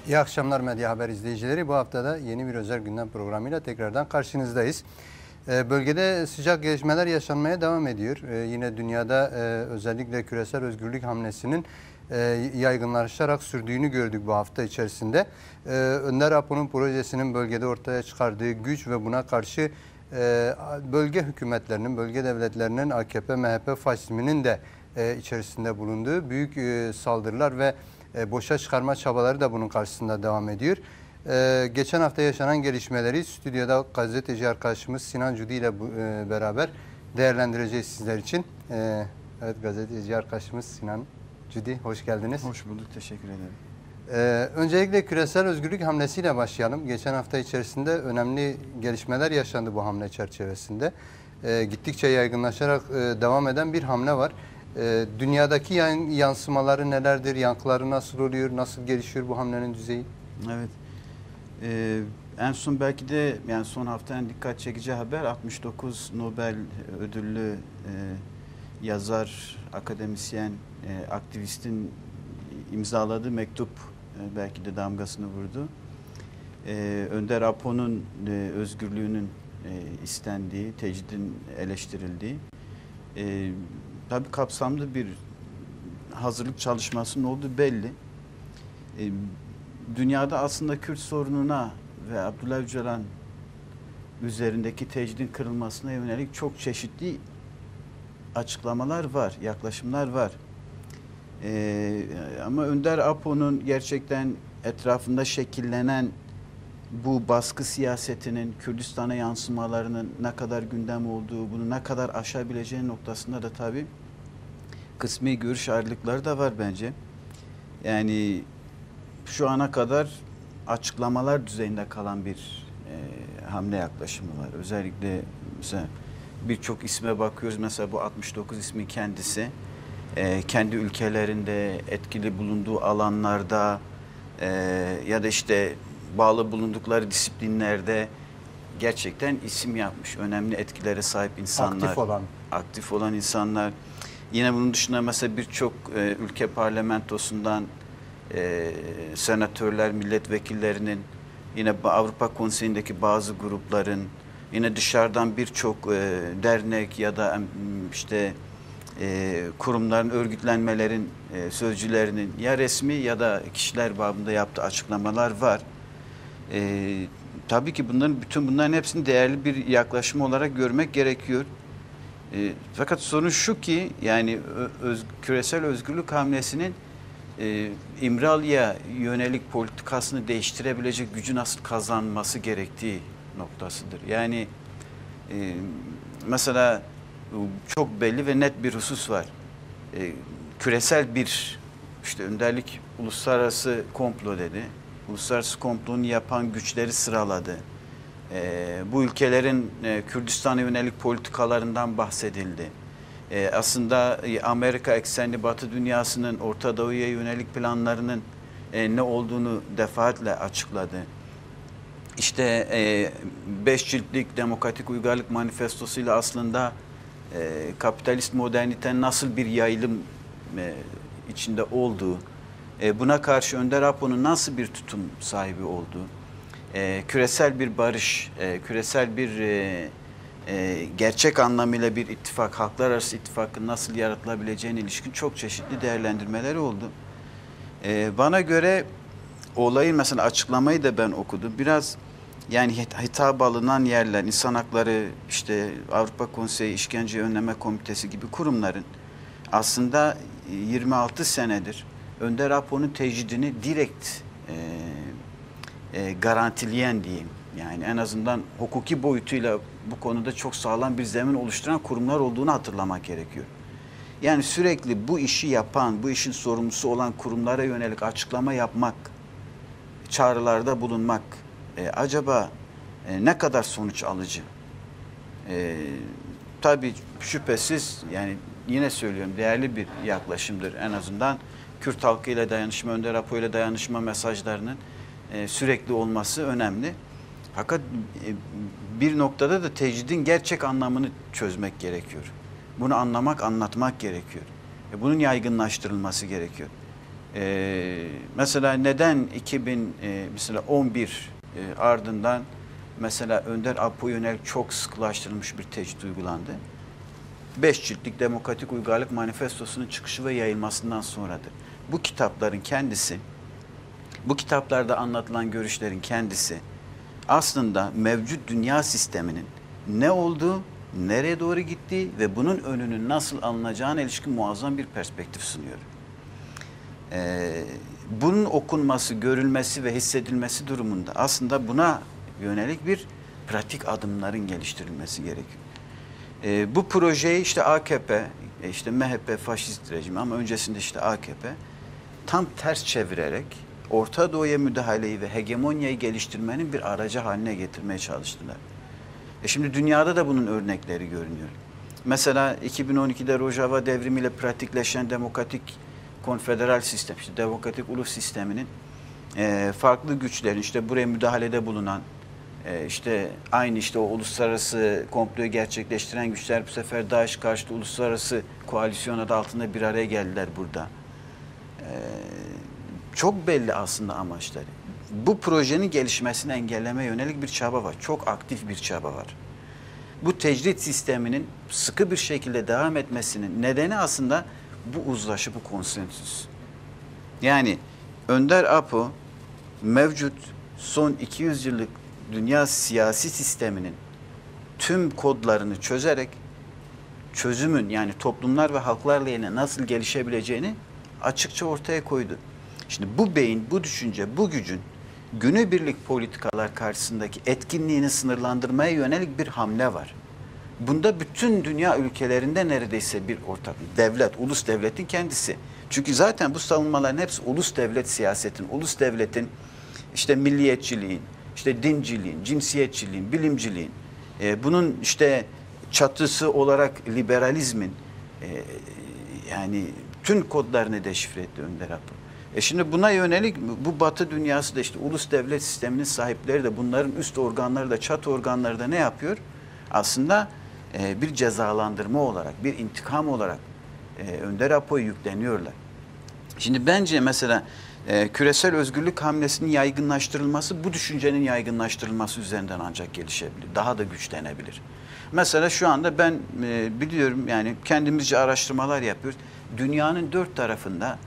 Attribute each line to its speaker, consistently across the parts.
Speaker 1: İyi akşamlar Medya Haber izleyicileri. Bu hafta da yeni bir özel gündem programıyla tekrardan karşınızdayız. Bölgede sıcak gelişmeler yaşanmaya devam ediyor. Yine dünyada özellikle küresel özgürlük hamlesinin yaygınlaşarak sürdüğünü gördük bu hafta içerisinde. Önder Apo'nun projesinin bölgede ortaya çıkardığı güç ve buna karşı bölge hükümetlerinin, bölge devletlerinin, AKP, MHP faşizminin de içerisinde bulunduğu büyük saldırılar ve boşa çıkarma çabaları da bunun karşısında devam ediyor. Geçen hafta yaşanan gelişmeleri stüdyoda gazeteci arkadaşımız Sinan Cudi ile beraber değerlendireceğiz sizler için. Evet, gazeteci arkadaşımız Sinan Cudi, hoş geldiniz.
Speaker 2: Hoş bulduk, teşekkür ederim.
Speaker 1: Öncelikle küresel özgürlük hamlesiyle başlayalım. Geçen hafta içerisinde önemli gelişmeler yaşandı bu hamle çerçevesinde. Gittikçe yaygınlaşarak devam eden bir hamle var. Dünyadaki yansımaları nelerdir? Yankıları nasıl oluyor? Nasıl gelişiyor bu hamlenin düzeyi?
Speaker 2: Evet. En son belki de yani son haftanın dikkat çekici haber 69 Nobel ödüllü yazar, akademisyen, aktivistin imzaladığı mektup belki de damgasını vurdu. Önder Apo'nun özgürlüğünün istendiği, tecridin eleştirildiği, tabii kapsamlı bir hazırlık çalışmasının olduğu belli. Dünyada aslında Kürt sorununa ve Abdullah Öcalan üzerindeki tecridin kırılmasına yönelik çok çeşitli açıklamalar var, yaklaşımlar var. Ama Önder Apo'nun gerçekten etrafında şekillenen bu baskı siyasetinin Kürdistan'a yansımalarının ne kadar gündem olduğu, bunu ne kadar aşabileceği noktasında da tabii kısmi görüş ayrılıkları da var bence. Yani şu ana kadar açıklamalar düzeyinde kalan bir hamle yaklaşımı var. Özellikle mesela birçok isme bakıyoruz. Mesela bu 69 ismin kendisi kendi ülkelerinde etkili bulunduğu alanlarda ya da işte bağlı bulundukları disiplinlerde gerçekten isim yapmış. Önemli etkilere sahip insanlar. Aktif olan insanlar. Yine bunun dışında mesela birçok ülke parlamentosundan senatörler, milletvekillerinin, yine Avrupa Konseyi'ndeki bazı grupların, yine dışarıdan birçok dernek ya da işte kurumların, örgütlenmelerin sözcülerinin ya resmi ya da kişiler babında yaptığı açıklamalar var. Tabii ki bütün bunların hepsini değerli bir yaklaşım olarak görmek gerekiyor. Fakat sorun şu ki yani küresel özgürlük hamlesinin İmralı'ya yönelik politikasını değiştirebilecek gücü nasıl kazanması gerektiği noktasıdır. Yani mesela çok belli ve net bir husus var. Küresel bir işte önderlik uluslararası komplo dedi. Uluslararası komplonu yapan güçleri sıraladı. Bu ülkelerin Kürdistan'a yönelik politikalarından bahsedildi. Aslında Amerika eksenli Batı dünyasının Orta Doğu'ya yönelik planlarının ne olduğunu defaatle açıkladı. İşte 5 ciltlik Demokratik Uygarlık Manifestosu'yla aslında kapitalist modernitenin nasıl bir yayılım içinde olduğu, buna karşı Önder Apo'nun nasıl bir tutum sahibi olduğu, küresel bir barış, küresel bir gerçek anlamıyla bir ittifak, halklar arası ittifakın nasıl yaratılabileceğine ilişkin çok çeşitli değerlendirmeleri oldu. Bana göre olayın mesela açıklamayı da ben okudum. Biraz yani hitap alınan yerler, insan hakları, işte Avrupa Konseyi, İşkence Önleme Komitesi gibi kurumların aslında 26 senedir Önder Apo'nun tecridini direkt garantileyen diyeyim. Yani en azından hukuki boyutuyla bu konuda çok sağlam bir zemin oluşturan kurumlar olduğunu hatırlamak gerekiyor. Yani sürekli bu işi yapan, bu işin sorumlusu olan kurumlara yönelik açıklama yapmak, çağrılarda bulunmak acaba ne kadar sonuç alıcı? Tabii şüphesiz yani yine söylüyorum değerli bir yaklaşımdır. En azından Kürt halkı ile dayanışma, Önder Apo ile dayanışma mesajlarının sürekli olması önemli. Fakat bir noktada da tecridin gerçek anlamını çözmek gerekiyor. Bunu anlamak, anlatmak gerekiyor. Bunun yaygınlaştırılması gerekiyor. Mesela neden 2011 ardından mesela Önder Apo'ya yönelik çok sıkılaştırılmış bir tecrit uygulandı? 5 ciltlik Demokratik Uygarlık Manifestosu'nun çıkışı ve yayılmasından sonradır. Bu kitapların kendisi, bu kitaplarda anlatılan görüşlerin kendisi aslında mevcut dünya sisteminin ne olduğu, nereye doğru gittiği ve bunun önünün nasıl alınacağına ilişkin muazzam bir perspektif sunuyor. Bunun okunması, görülmesi ve hissedilmesi durumunda aslında buna yönelik bir pratik adımların geliştirilmesi gerekiyor. Bu projeyi işte AKP, işte MHP faşist rejimi ama öncesinde işte AKP tam ters çevirerek Orta Doğu'ya müdahaleyi ve hegemonyayı geliştirmenin bir aracı haline getirmeye çalıştılar. Şimdi dünyada da bunun örnekleri görünüyor. Mesela 2012'de Rojava devrimiyle pratikleşen demokratik konfederal sistem, işte demokratik ulus sisteminin farklı güçlerin işte buraya müdahalede bulunan, işte aynı işte o uluslararası komployu gerçekleştiren güçler bu sefer DAEŞ karşıtı uluslararası koalisyon adı altında bir araya geldiler burada. Çok belli aslında amaçları. Bu projenin gelişmesini engelleme yönelik bir çaba var. Çok aktif bir çaba var. Bu tecrit sisteminin sıkı bir şekilde devam etmesinin nedeni aslında bu uzlaşı, bu konsensüs. Yani Önder Apo mevcut son 200 yıllık dünya siyasi sisteminin tüm kodlarını çözerek çözümün yani toplumlar ve halklar lehine nasıl gelişebileceğini açıkça ortaya koydu. Şimdi bu beyin, bu düşünce, bu gücün günübirlik politikalar karşısındaki etkinliğini sınırlandırmaya yönelik bir hamle var. Bunda bütün dünya ülkelerinde neredeyse bir ortak devlet, ulus devletin kendisi. Çünkü zaten bu savunmaların hepsi ulus devlet siyasetin, ulus devletin işte milliyetçiliğin, işte dinciliğin, cinsiyetçiliğin, bilimciliğin, bunun işte çatısı olarak liberalizmin yani tüm kodlarını deşifre etti Önder Apo. Şimdi buna yönelik bu Batı dünyası da işte ulus devlet sisteminin sahipleri de bunların üst organları da çatı organları da ne yapıyor? Aslında bir cezalandırma olarak, bir intikam olarak Önder Apo'yu yükleniyorlar. Şimdi bence mesela küresel özgürlük hamlesinin yaygınlaştırılması bu düşüncenin yaygınlaştırılması üzerinden ancak gelişebilir. Daha da güçlenebilir. Mesela şu anda ben biliyorum yani kendimizce araştırmalar yapıyoruz. Dünyanın dört tarafında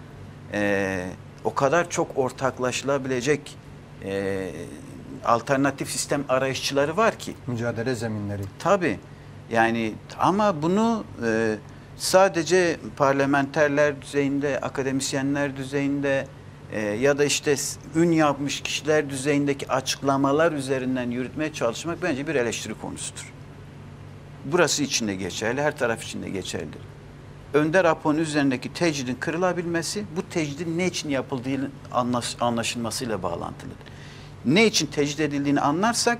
Speaker 2: o kadar çok ortaklaşılabilecek alternatif sistem arayışçıları var ki.
Speaker 1: Mücadele zeminleri.
Speaker 2: Tabii. Yani ama bunu sadece parlamenterler düzeyinde, akademisyenler düzeyinde ya da işte ün yapmış kişiler düzeyindeki açıklamalar üzerinden yürütmeye çalışmak bence bir eleştiri konusudur. Burası için de geçerli, her taraf için de geçerlidir. Önder Apo'nun üzerindeki tecridin kırılabilmesi, bu tecridin ne için yapıldığı anlaşılmasıyla bağlantılıdır. Ne için tecrid edildiğini anlarsak,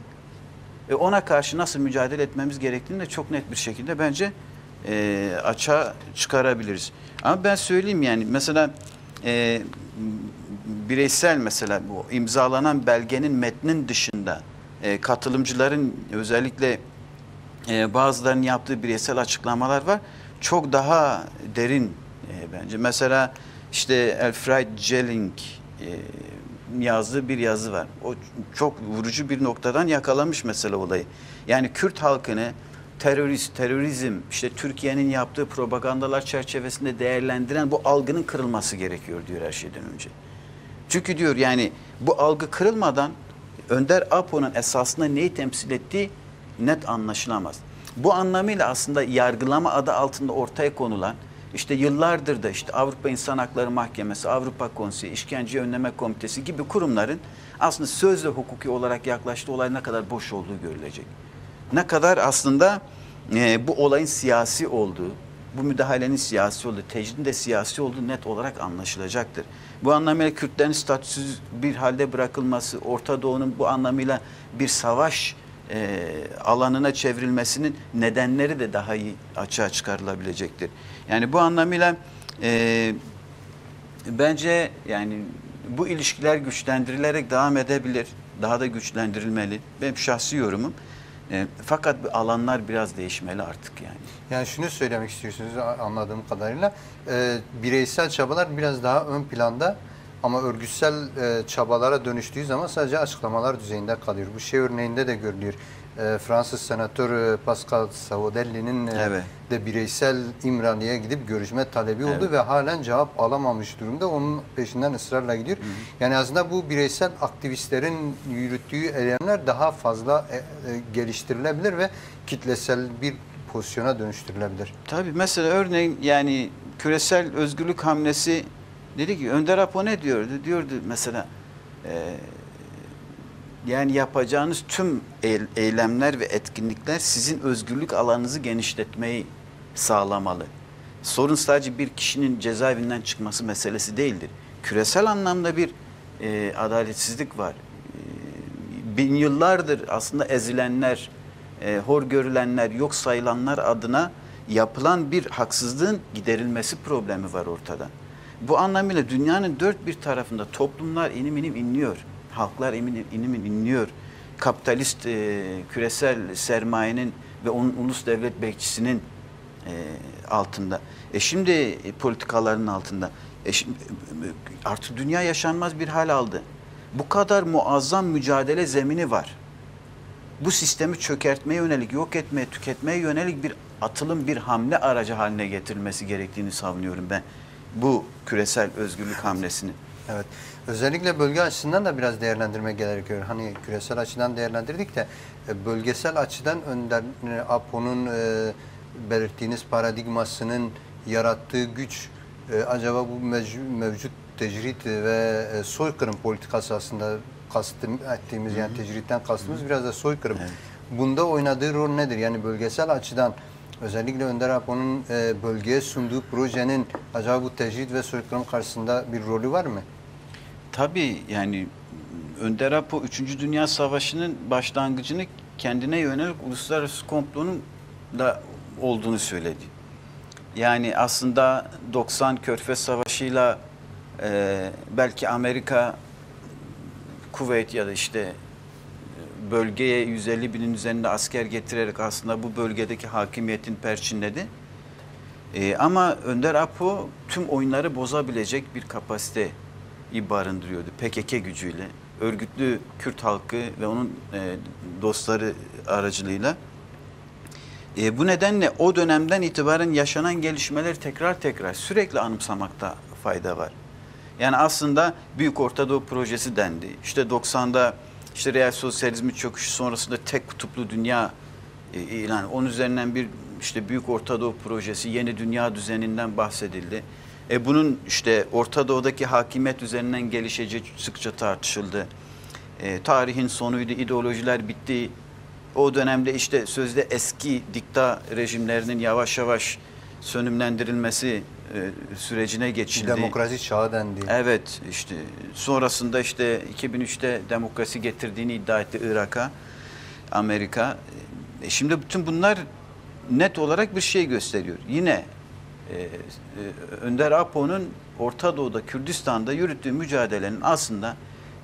Speaker 2: ona karşı nasıl mücadele etmemiz gerektiğini de çok net bir şekilde bence açığa çıkarabiliriz. Ama ben söyleyeyim yani mesela bireysel mesela bu imzalanan belgenin metnin dışında katılımcıların özellikle bazılarının yaptığı bireysel açıklamalar var. Çok daha derin bence. Mesela işte Elfriede Jelinek yazdığı bir yazı var. O çok vurucu bir noktadan yakalamış mesela olayı. Yani Kürt halkını terörizm, işte Türkiye'nin yaptığı propagandalar çerçevesinde değerlendiren bu algının kırılması gerekiyor diyor her şeyden önce. Çünkü diyor yani bu algı kırılmadan Önder Apo'nun esasında neyi temsil ettiği net anlaşılamaz. Bu anlamıyla aslında yargılama adı altında ortaya konulan işte yıllardır da işte Avrupa İnsan Hakları Mahkemesi, Avrupa Konseyi, İşkence Önleme Komitesi gibi kurumların aslında sözle hukuki olarak yaklaştığı olay ne kadar boş olduğu görülecek. Ne kadar aslında bu olayın siyasi olduğu, bu müdahalenin siyasi olduğu, tecridin de siyasi olduğu net olarak anlaşılacaktır. Bu anlamıyla Kürtlerin statüsüz bir halde bırakılması, Orta Doğu'nun bu anlamıyla bir savaş alanına çevrilmesinin nedenleri de daha iyi açığa çıkarılabilecektir. Yani bu anlamıyla bence yani bu ilişkiler güçlendirilerek devam edebilir. Daha da güçlendirilmeli. Benim şahsi yorumum. Fakat bu alanlar biraz değişmeli artık yani.
Speaker 1: Yani şunu söylemek istiyorsunuz anladığım kadarıyla, bireysel çabalar biraz daha ön planda ama örgütsel çabalara dönüştüğü zaman sadece açıklamalar düzeyinde kalıyor. Bu şey örneğinde de görülüyor. Fransız senatör Pascal Savoldelli'nin
Speaker 2: Evet.
Speaker 1: de bireysel İmralı'ya gidip görüşme talebi oldu
Speaker 2: Evet.
Speaker 1: ve halen cevap alamamış durumda. Onun peşinden ısrarla gidiyor. Yani aslında bu bireysel aktivistlerin yürüttüğü eylemler daha fazla geliştirilebilir ve kitlesel bir pozisyona dönüştürülebilir.
Speaker 2: Tabii mesela örneğin yani küresel özgürlük hamlesi dedi ki Önder Apo ne diyordu? Diyordu mesela yani yapacağınız tüm eylemler ve etkinlikler sizin özgürlük alanınızı genişletmeyi sağlamalı. Sorun sadece bir kişinin cezaevinden çıkması meselesi değildir. Küresel anlamda bir adaletsizlik var. Bin yıllardır aslında ezilenler, hor görülenler, yok sayılanlar adına yapılan bir haksızlığın giderilmesi problemi var ortada. Bu anlamıyla dünyanın dört bir tarafında toplumlar inim inim inliyor. Halklar inim inim inliyor. Kapitalist küresel sermayenin ve onun ulus devlet bekçisinin altında. Şimdi politikaların altında. Şimdi, artık dünya yaşanmaz bir hal aldı. Bu kadar muazzam mücadele zemini var. Bu sistemi çökertmeye yönelik, yok etmeye, tüketmeye yönelik bir atılım, bir hamle aracı haline getirilmesi gerektiğini savunuyorum ben. Bu küresel özgürlük hamlesini.
Speaker 1: Evet. Özellikle bölge açısından da biraz değerlendirme gerekiyor. Hani küresel açıdan değerlendirdik de bölgesel açıdan Önder Apo'nun belirttiğiniz paradigmasının yarattığı güç acaba bu mevcut tecrit ve soykırım politikası aslında ettiğimiz yani tecritten kastımız biraz da soykırım. Evet. Bunda oynadığı rol nedir? Yani bölgesel açıdan özellikle Önder Apo'nun bölgeye sunduğu projenin acaba bu tecrit ve soykırım karşısında bir rolü var mı?
Speaker 2: Tabii yani Önder Apo 3. Dünya Savaşı'nın başlangıcını kendine yönelik uluslararası komplonun da olduğunu söyledi. Yani aslında 90 Körfez Savaşı'yla belki Amerika, Kuveyt ya da işte bölgeye 150 binin üzerinde asker getirerek aslında bu bölgedeki hakimiyetin perçinledi. Ama Önder Apo tüm oyunları bozabilecek bir kapasiteyi barındırıyordu PKK gücüyle. Örgütlü Kürt halkı ve onun dostları aracılığıyla. Bu nedenle o dönemden itibaren yaşanan gelişmeler tekrar sürekli anımsamakta fayda var. Yani aslında Büyük Orta Doğu Projesi dendi. İşte 90'da işte real sosyalizmin çöküşü sonrasında tek kutuplu dünya ilan. Onun üzerinden bir işte Büyük Orta Doğu Projesi, yeni dünya düzeninden bahsedildi. Bunun işte Orta Doğu'daki hakimiyet üzerinden gelişeceği sıkça tartışıldı. Tarihin sonuydu, ideolojiler bitti. O dönemde işte sözde eski dikta rejimlerinin yavaş yavaş sönümlendirilmesi sürecine geçildi.
Speaker 1: Demokrasi çağı dendi.
Speaker 2: Evet, işte sonrasında işte 2003'te demokrasi getirdiğini iddia etti Irak'a, Amerika. Şimdi bütün bunlar net olarak bir şey gösteriyor. Yine Önder Apo'nun Orta Doğu'da, Kürdistan'da yürüttüğü mücadelenin aslında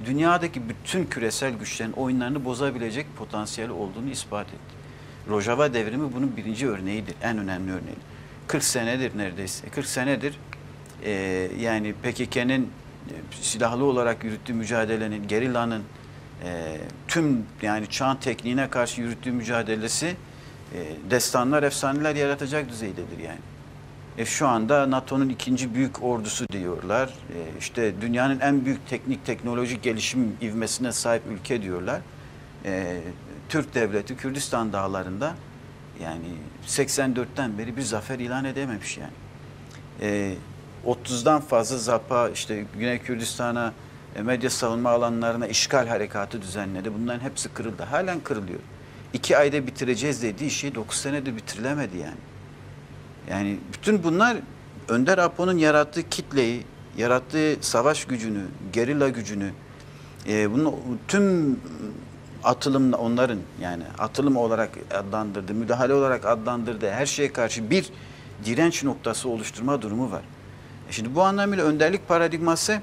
Speaker 2: dünyadaki bütün küresel güçlerin oyunlarını bozabilecek potansiyeli olduğunu ispat etti. Rojava devrimi bunun birinci örneğidir, en önemli örneği. 40 senedir neredeyse, 40 senedir yani PKK'nın silahlı olarak yürüttüğü mücadelenin, gerillanın tüm yani çağın tekniğine karşı yürüttüğü mücadelesi destanlar, efsaneler yaratacak düzeydedir yani. Şu anda NATO'nun ikinci büyük ordusu diyorlar. İşte dünyanın en büyük teknolojik gelişim ivmesine sahip ülke diyorlar. Türk devleti Kürdistan dağlarında yani 84'ten beri bir zafer ilan edememiş yani. 30'dan fazla ZAP'a işte Güney Kürdistan'a medya savunma alanlarına işgal harekatı düzenledi. Bunların hepsi kırıldı. Halen kırılıyor. 2 ayda bitireceğiz dediği şey 9 senedir bitirilemedi yani. Yani bütün bunlar Önder Apo'nun yarattığı kitleyi, yarattığı savaş gücünü, gerilla gücünü, bunu tüm atılımla onların yani atılım olarak adlandırdığı, müdahale olarak adlandırdığı her şeye karşı bir direnç noktası oluşturma durumu var. Şimdi bu anlamıyla önderlik paradigması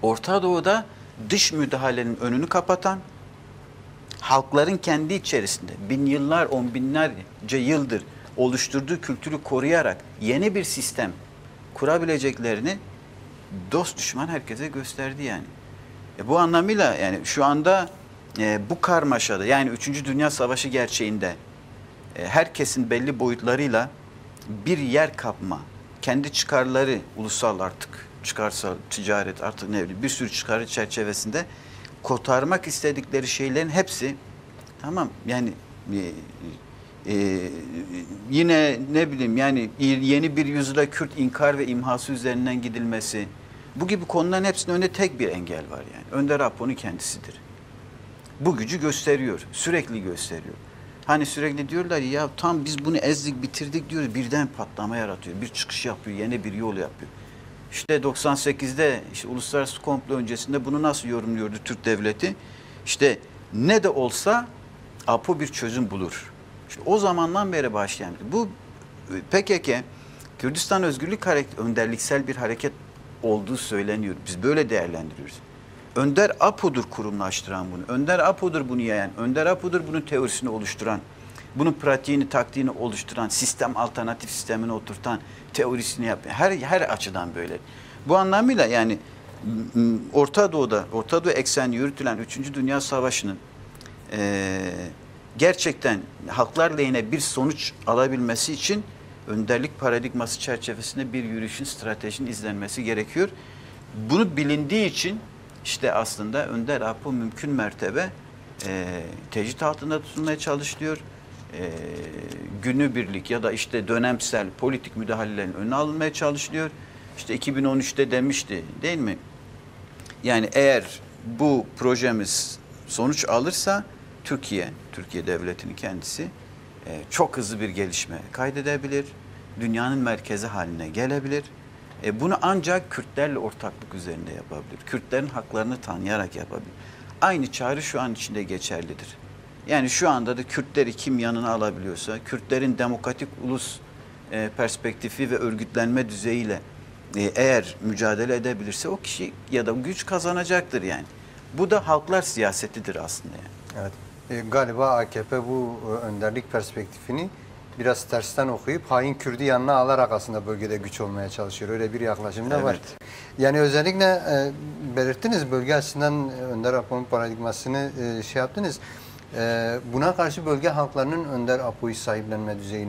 Speaker 2: Orta Doğu'da dış müdahalenin önünü kapatan, halkların kendi içerisinde bin yıllar, on binlerce yıldır oluşturduğu kültürü koruyarak yeni bir sistem kurabileceklerini dost düşman herkese gösterdi yani. Bu anlamıyla yani şu anda bu karmaşada yani 3. Dünya Savaşı gerçeğinde herkesin belli boyutlarıyla bir yer kapma, kendi çıkarları ulusal artık çıkarsal ticaret artık ne bileyim bir sürü çıkarı çerçevesinde kotarmak istedikleri şeylerin hepsi tamam yani yine ne bileyim yani yeni bir yüzyıla Kürt inkar ve imhası üzerinden gidilmesi bu gibi konuların hepsinin önünde tek bir engel var yani. Önder Apo'nun kendisidir. Bu gücü gösteriyor. Sürekli gösteriyor. Hani sürekli diyorlar ya tam biz bunu ezdik bitirdik diyoruz. Birden patlama yaratıyor. Bir çıkış yapıyor. Yeni bir yol yapıyor. İşte 98'de işte uluslararası komplo öncesinde bunu nasıl yorumluyordu Türk devleti? İşte ne de olsa Apo bir çözüm bulur. İşte o zamandan beri başlayan. Bu PKK Kürdistan Özgürlük önderliksel bir hareket olduğu söyleniyor. Biz böyle değerlendiriyoruz. Önder Apo'dur kurumlaştıran bunu. Önder Apo'dur bunu yayan. Önder Apo'dur bunun teorisini oluşturan. Bunun pratiğini, taktiğini oluşturan, sistem alternatif sistemini oturtan, teorisini yapan. Her açıdan böyle. Bu anlamıyla yani Orta Doğu eksenli yürütülen 3. Dünya Savaşı'nın gerçekten halklar lehine bir sonuç alabilmesi için önderlik paradigması çerçevesinde bir yürüyüşün, stratejinin izlenmesi gerekiyor. Bunu bilindiği için işte aslında Önder Apo mümkün mertebe tecrit altında tutulmaya çalışılıyor. Günübirlik ya da işte dönemsel politik müdahalelerin önüne alınmaya çalışılıyor. İşte 2013'te demişti değil mi? Yani eğer bu projemiz sonuç alırsa Türkiye devletinin kendisi çok hızlı bir gelişme kaydedebilir. Dünyanın merkezi haline gelebilir. Bunu ancak Kürtlerle ortaklık üzerinde yapabilir. Kürtlerin haklarını tanıyarak yapabilir. Aynı çağrı şu an içinde geçerlidir. Yani şu anda da Kürtleri kim yanına alabiliyorsa, Kürtlerin demokratik ulus perspektifi ve örgütlenme düzeyiyle eğer mücadele edebilirse o kişi ya da güç kazanacaktır yani. Bu da halklar siyasetidir aslında yani.
Speaker 1: Evet. Galiba AKP bu önderlik perspektifini biraz tersten okuyup hain Kürdü yanına alarak aslında bölgede güç olmaya çalışıyor. Öyle bir yaklaşım da var. Yani özellikle belirttiniz bölge açısından Önder Apo'nun paradigmasını şey yaptınız. Buna karşı bölge halklarının Önder Apo'yu sahiplenme düzeyi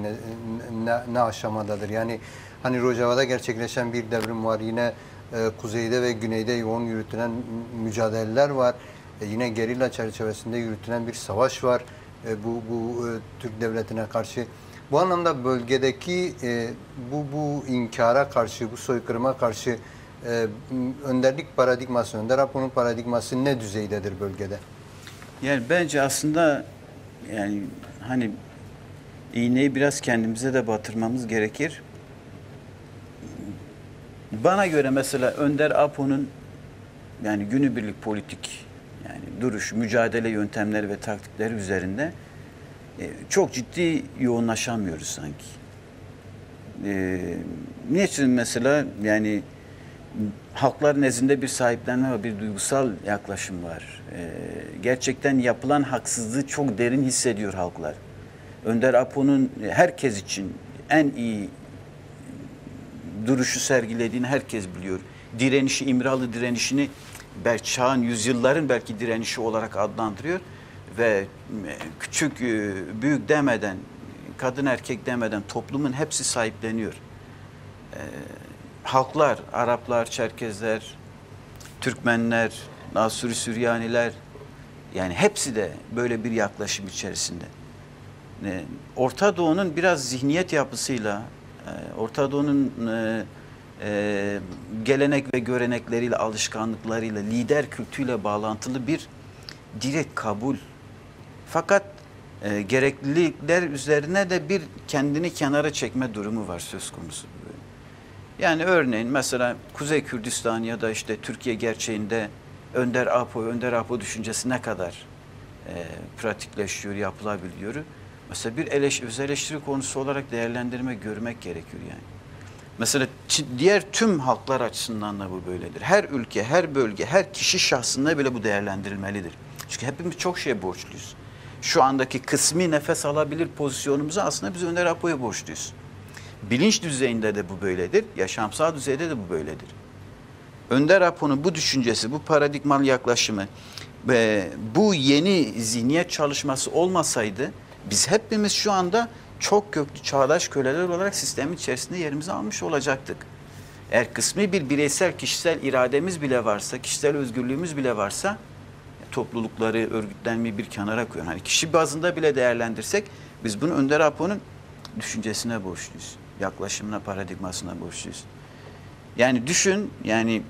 Speaker 1: ne aşamadadır? Yani hani Rojava'da gerçekleşen bir devrim var. Yine kuzeyde ve güneyde yoğun yürütülen mücadeleler var. Yine gerilla çerçevesinde yürütülen bir savaş var. Bu Türk devletine karşı. Bu anlamda bölgedeki bu inkara karşı, bu soykırıma karşı önderlik paradigması, Önder Apo'nun paradigması ne düzeydedir bölgede?
Speaker 2: Yani bence aslında yani hani iğneyi biraz kendimize de batırmamız gerekir. Bana göre mesela Önder Apo'nun yani günübirlik politik yani duruş, mücadele yöntemleri ve taktikleri üzerinde çok ciddi yoğunlaşamıyoruz sanki. Niçin mesela yani halklar nezdinde bir sahiplenme ve bir duygusal yaklaşım var. Gerçekten yapılan haksızlığı çok derin hissediyor halklar. Önder Apo'nun herkes için en iyi duruşu sergilediğini herkes biliyor. Direnişi, İmralı direnişini çağın, yüzyılların belki direnişi olarak adlandırıyor. Ve küçük, büyük demeden, kadın erkek demeden toplumun hepsi sahipleniyor. Halklar, Araplar, Çerkezler, Türkmenler, Nasuri Süryaniler yani hepsi de böyle bir yaklaşım içerisinde. Orta Doğu'nun biraz zihniyet yapısıyla, Orta Doğu'nun gelenek ve görenekleriyle, alışkanlıklarıyla, lider kültüyle bağlantılı bir direkt kabul. Fakat gereklilikler üzerine de bir kendini kenara çekme durumu var söz konusu. Yani örneğin mesela Kuzey Kürdistan ya da işte Türkiye gerçeğinde Önder Apo düşüncesi ne kadar pratikleşiyor, yapılabiliyor. Mesela bir öz eleştiri konusu olarak değerlendirme, görmek gerekiyor yani. Mesela diğer tüm halklar açısından da bu böyledir. Her ülke, her bölge, her kişi şahsında bile bu değerlendirilmelidir. Çünkü hepimiz çok şeye borçluyuz. şu andaki kısmi nefes alabilir pozisyonumuzu aslında biz Önder Apo'ya borçluyuz. Bilinç düzeyinde de bu böyledir, yaşamsal düzeyde de bu böyledir. Önder Apo'nun bu düşüncesi, bu paradigmal yaklaşımı ve bu yeni zihniyet çalışması olmasaydı biz hepimiz şu anda çok köklü çağdaş köleler olarak sistemin içerisinde yerimizi almış olacaktık. Eğer kısmi bir bireysel, kişisel irademiz bile varsa, kişisel özgürlüğümüz bile varsa toplulukları, örgütlenmeyi bir kenara koyun. Hani kişi bazında bile değerlendirsek biz bunu Önder Apo'nun düşüncesine borçluyuz. Yaklaşımına, paradigmasına borçluyuz. Yani düşün, yani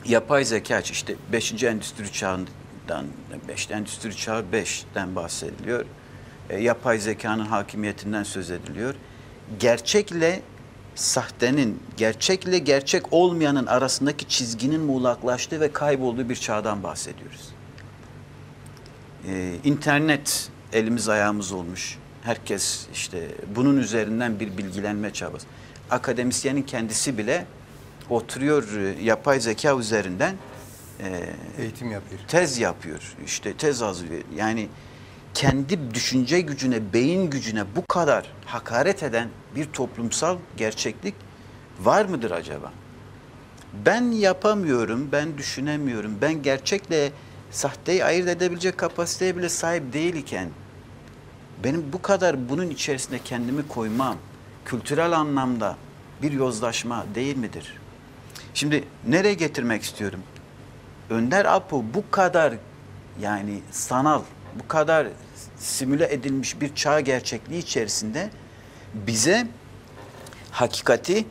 Speaker 2: yapay zeka işte 5. endüstri çağından, 5. endüstri çağı 5'ten bahsediliyor. Yapay zekanın hakimiyetinden söz ediliyor. Gerçekle sahtenin, gerçekle gerçek olmayanın arasındaki çizginin muğlaklaştığı ve kaybolduğu bir çağdan bahsediyoruz. İnternet elimiz ayağımız olmuş. Herkes işte bunun üzerinden bir bilgilenme çabası. Akademisyenin kendisi bile oturuyor yapay zeka üzerinden
Speaker 1: eğitim yapıyor.
Speaker 2: Tez yapıyor. İşte tez hazırlıyor. Yani kendi düşünce gücüne, beyin gücüne bu kadar hakaret eden bir toplumsal gerçeklik var mıdır acaba? Ben yapamıyorum, ben düşünemiyorum, ben gerçekle sahteyi ayırt edebilecek kapasiteye bile sahip değil iken benim bu kadar bunun içerisinde kendimi koymam kültürel anlamda bir yozlaşma değil midir? Şimdi nereye getirmek istiyorum? Önder Apo bu kadar yani sanal, bu kadar simüle edilmiş bir çağ gerçekliği içerisinde bize hakikati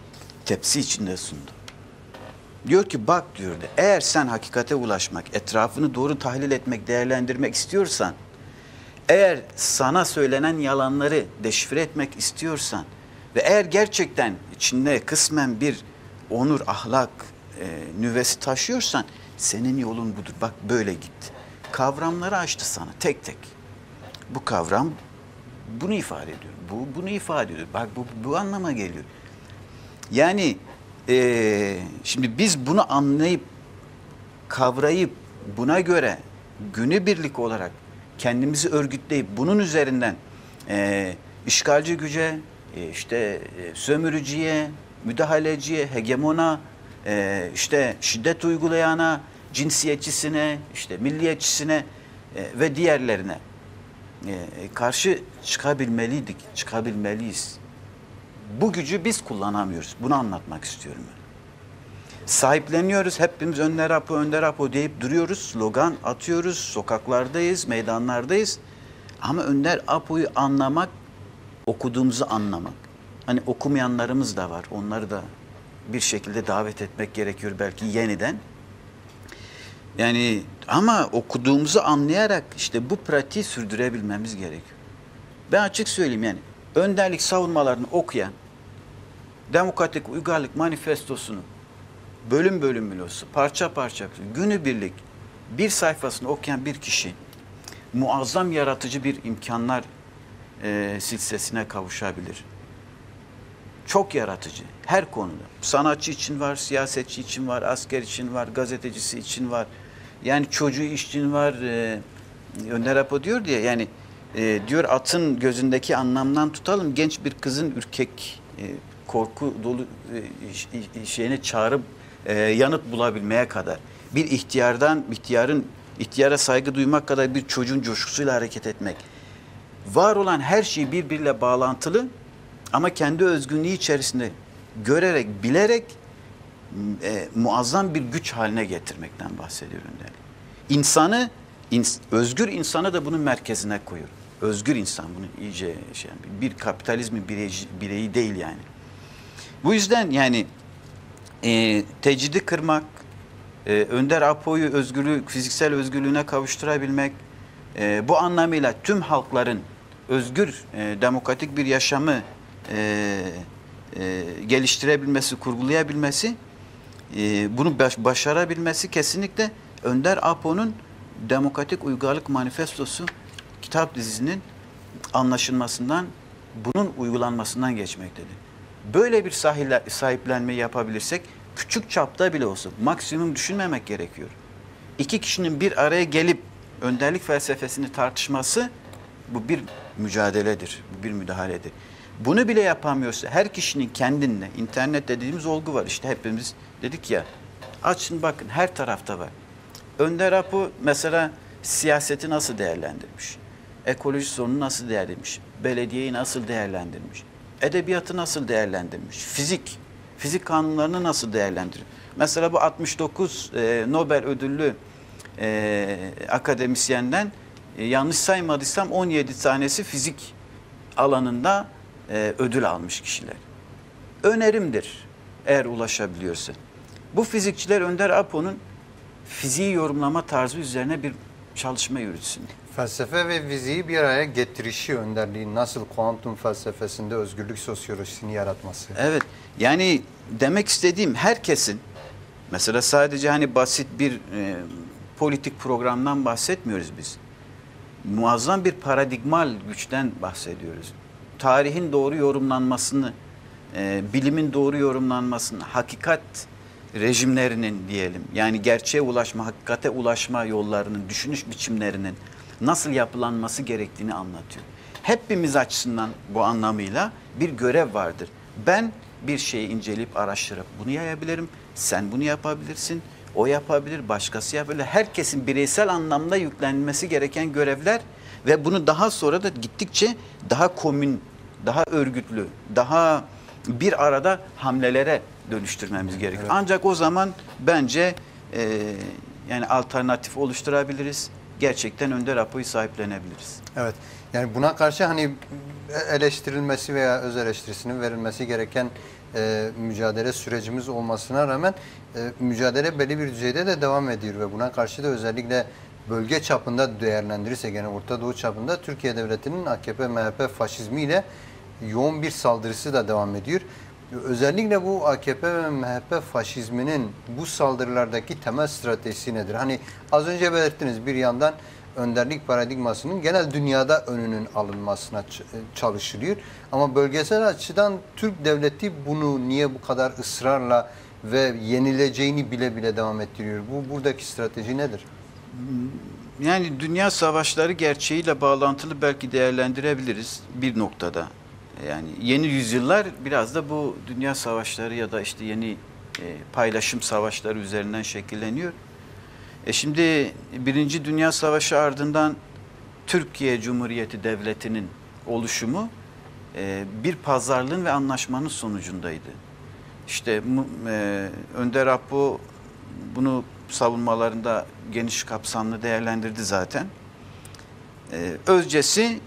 Speaker 2: tepsi içinde sundu. Diyor ki bak diyordu, eğer sen hakikate ulaşmak, etrafını doğru tahlil etmek, değerlendirmek istiyorsan, eğer sana söylenen yalanları deşifre etmek istiyorsan ve eğer gerçekten içinde kısmen bir onur, ahlak nüvesi taşıyorsan senin yolun budur. Bak böyle git. Kavramları açtı sana tek tek. Bu kavram bunu ifade ediyor. Bu bunu ifade ediyor. Bak bu anlama geliyor. Yani şimdi biz bunu anlayıp, kavrayıp buna göre günübirlik olarak kendimizi örgütleyip bunun üzerinden işgalci güce, sömürücüye, müdahaleciye, hegemona, işte şiddet uygulayana, cinsiyetçisine, işte milliyetçisine ve diğerlerine karşı çıkabilmeliydik, çıkabilmeliyiz. Bu gücü biz kullanamıyoruz. Bunu anlatmak istiyorum ben. Sahipleniyoruz. Hepimiz Önder Apo, Önder Apo deyip duruyoruz. Slogan atıyoruz. Sokaklardayız, meydanlardayız. Ama Önder Apo'yu anlamak, okuduğumuzu anlamak. Hani okumayanlarımız da var. Onları da bir şekilde davet etmek gerekiyor belki yeniden. Yani ama okuduğumuzu anlayarak işte bu pratiği sürdürebilmemiz gerekiyor. Ben açık söyleyeyim yani önderlik savunmalarını okuyan, Demokratik Uygarlık Manifestosunu bölüm bölüm bile olsa, parça parça, günübirlik bir sayfasını okuyan bir kişi muazzam yaratıcı bir imkanlar silsilesine kavuşabilir. Çok yaratıcı her konuda. Sanatçı için var, siyasetçi için var, asker için var, gazetecisi için var. Yani çocuğu için var. Önder Apo diyor diye yani diyor atın gözündeki anlamdan tutalım genç bir kızın ürkek korku dolu şeyine çağırıp yanıt bulabilmeye kadar bir ihtiyara saygı duymak kadar bir çocuğun coşkusuyla hareket etmek. Var olan her şey birbiriyle bağlantılı ama kendi özgünlüğü içerisinde görerek, bilerek muazzam bir güç haline getirmekten bahsediyor Önder. Özgür insanı da bunun merkezine koyuyor. Özgür insan bunu iyice bir kapitalizmin bireyi değil yani. Bu yüzden yani tecridi kırmak, Önder Apo'yu fiziksel özgürlüğüne kavuşturabilmek, bu anlamıyla tüm halkların özgür, demokratik bir yaşamı geliştirebilmesi, kurgulayabilmesi, bunu başarabilmesi kesinlikle Önder Apo'nun Demokratik Uygarlık Manifestosu kitap dizisinin anlaşılmasından, bunun uygulanmasından geçmektedir. Böyle bir sahiplenmeyi yapabilirsek, küçük çapta bile olsa maksimum düşünmemek gerekiyor. İki kişinin bir araya gelip önderlik felsefesini tartışması Bu bir mücadeledir, bu bir müdahaledir. Bunu bile yapamıyorsa her kişinin kendinle, internet dediğimiz olgu var. İşte hepimiz dedik ya, açın bakın her tarafta var. Önder Apo mesela siyaseti nasıl değerlendirmiş? Ekoloji sorunu nasıl değerlendirmiş? Belediyeyi nasıl değerlendirmiş? Edebiyatı nasıl değerlendirmiş? Fizik kanunlarını nasıl değerlendirmiş? Mesela bu 69 Nobel ödüllü akademisyenden yanlış saymadıysam 17 tanesi fizik alanında ödül almış kişiler. Önerimdir eğer ulaşabiliyorsa. Bu fizikçiler Önder Apo'nun fiziği yorumlama tarzı üzerine bir çalışma yürütsün.
Speaker 1: Felsefe ve fiziği bir araya getirişi önderliği nasıl kuantum felsefesinde özgürlük sosyolojisini yaratması?
Speaker 2: Evet, yani demek istediğim herkesin, mesela sadece hani basit bir politik programdan bahsetmiyoruz biz. Muazzam bir paradigmal güçten bahsediyoruz. Tarihin doğru yorumlanmasını, bilimin doğru yorumlanmasını, hakikat rejimlerinin diyelim, yani gerçeğe ulaşma, hakikate ulaşma yollarının, düşünüş biçimlerinin nasıl yapılanması gerektiğini anlatıyor. Hepimiz açısından bu anlamıyla bir görev vardır. Ben bir şeyi inceleyip araştırıp bunu yayabilirim, sen bunu yapabilirsin, o yapabilir, başkası yapabilir. Herkesin bireysel anlamda yüklenmesi gereken görevler ve bunu daha sonra da gittikçe daha komün, daha örgütlü, daha bir arada hamlelere dönüştürmemiz gerekiyor. Evet. Ancak o zaman bence yani alternatif oluşturabiliriz. Gerçekten Önder Apo'yu sahiplenebiliriz.
Speaker 1: Evet. Yani buna karşı hani eleştirilmesi veya öz eleştirisinin verilmesi gereken mücadele sürecimiz olmasına rağmen mücadele belli bir düzeyde de devam ediyor ve buna karşı da özellikle bölge çapında değerlendirirse gene Orta Doğu çapında Türkiye Devleti'nin AKP-MHP faşizmiyle yoğun bir saldırısı da devam ediyor. Özellikle bu AKP ve MHP faşizminin bu saldırılardaki temel stratejisi nedir? Hani az önce belirttiniz, bir yandan önderlik paradigmasının genel dünyada önünün alınmasına çalışılıyor. Ama bölgesel açıdan Türk devleti bunu niye bu kadar ısrarla ve yenileceğini bile bile devam ettiriyor? Buradaki strateji nedir?
Speaker 2: Yani dünya savaşları gerçeğiyle bağlantılı belki değerlendirebiliriz bir noktada. Yani yeni yüzyıllar biraz da bu dünya savaşları ya da işte yeni paylaşım savaşları üzerinden şekilleniyor. Şimdi Birinci Dünya Savaşı ardından Türkiye Cumhuriyeti Devleti'nin oluşumu bir pazarlığın ve anlaşmanın sonucundaydı. İşte Önder Apo bunu savunmalarında geniş kapsamlı değerlendirdi zaten. Özcesi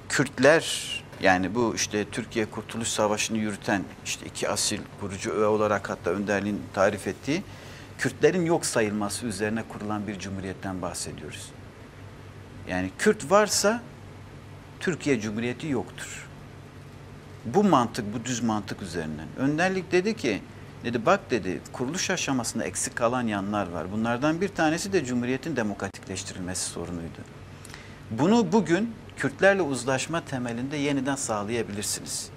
Speaker 2: Kürtler, yani bu işte Türkiye Kurtuluş Savaşı'nı yürüten işte iki asil kurucu öğe olarak hatta önderliğin tarif ettiği Kürtlerin yok sayılması üzerine kurulan bir cumhuriyetten bahsediyoruz. Yani Kürt varsa Türkiye Cumhuriyeti yoktur. Bu mantık, bu düz mantık üzerinden. Önderlik dedi ki, bak dedi, kuruluş aşamasında eksik kalan yanlar var. Bunlardan bir tanesi de Cumhuriyet'in demokratikleştirilmesi sorunuydu. Bunu bugün Kürtlerle uzlaşma temelinde yeniden sağlayabilirsiniz.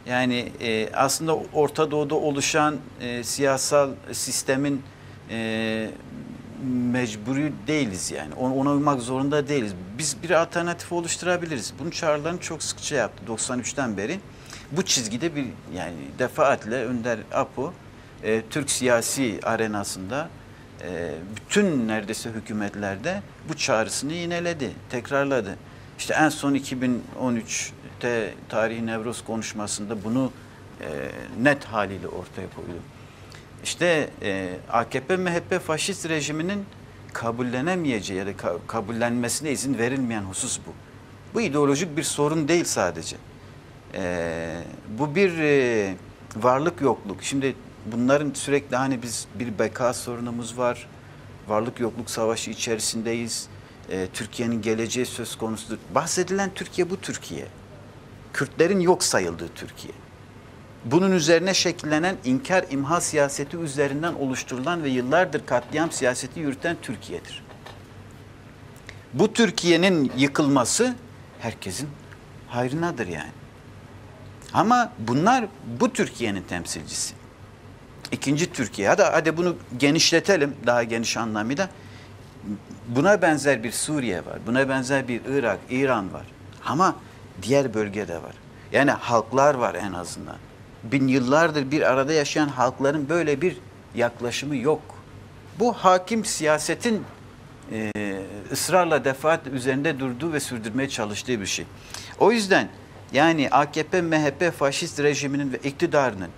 Speaker 2: Yani aslında Orta Doğu'da oluşan siyasal sistemin mecburi değiliz yani. Ona uymak zorunda değiliz. Biz bir alternatif oluşturabiliriz. Bunun çağrılarını çok sıkça yaptı 93'ten beri. Bu çizgide bir yani defaatle Önder Apo Türk siyasi arenasında bütün neredeyse hükümetlerde bu çağrısını yineledi, tekrarladı. İşte en son 2013'te Tarihi Nevroz konuşmasında bunu net haliyle ortaya koydu. İşte AKP-MHP faşist rejiminin kabullenemeyeceği ya da kabullenmesine izin verilmeyen husus bu. Bu ideolojik bir sorun değil sadece. Bu bir varlık yokluk. Şimdi bunların sürekli hani biz bir beka sorunumuz var, varlık yokluk savaşı içerisindeyiz. Türkiye'nin geleceği söz konusudur. Bahsedilen Türkiye bu Türkiye. Kürtlerin yok sayıldığı Türkiye. Bunun üzerine şekillenen inkar imha siyaseti üzerinden oluşturulan ve yıllardır katliam siyaseti yürüten Türkiye'dir. Bu Türkiye'nin yıkılması herkesin hayrınadır yani. Ama bunlar bu Türkiye'nin temsilcisi. İkinci Türkiye. Hadi bunu genişletelim daha geniş anlamıyla. Buna benzer bir Suriye var. Buna benzer bir Irak, İran var. Ama diğer bölgede var. Yani halklar var en azından. Bin yıllardır bir arada yaşayan halkların böyle bir yaklaşımı yok. Bu hakim siyasetin ısrarla defaat üzerinde durduğu ve sürdürmeye çalıştığı bir şey. O yüzden yani AKP, MHP faşist rejiminin ve iktidarının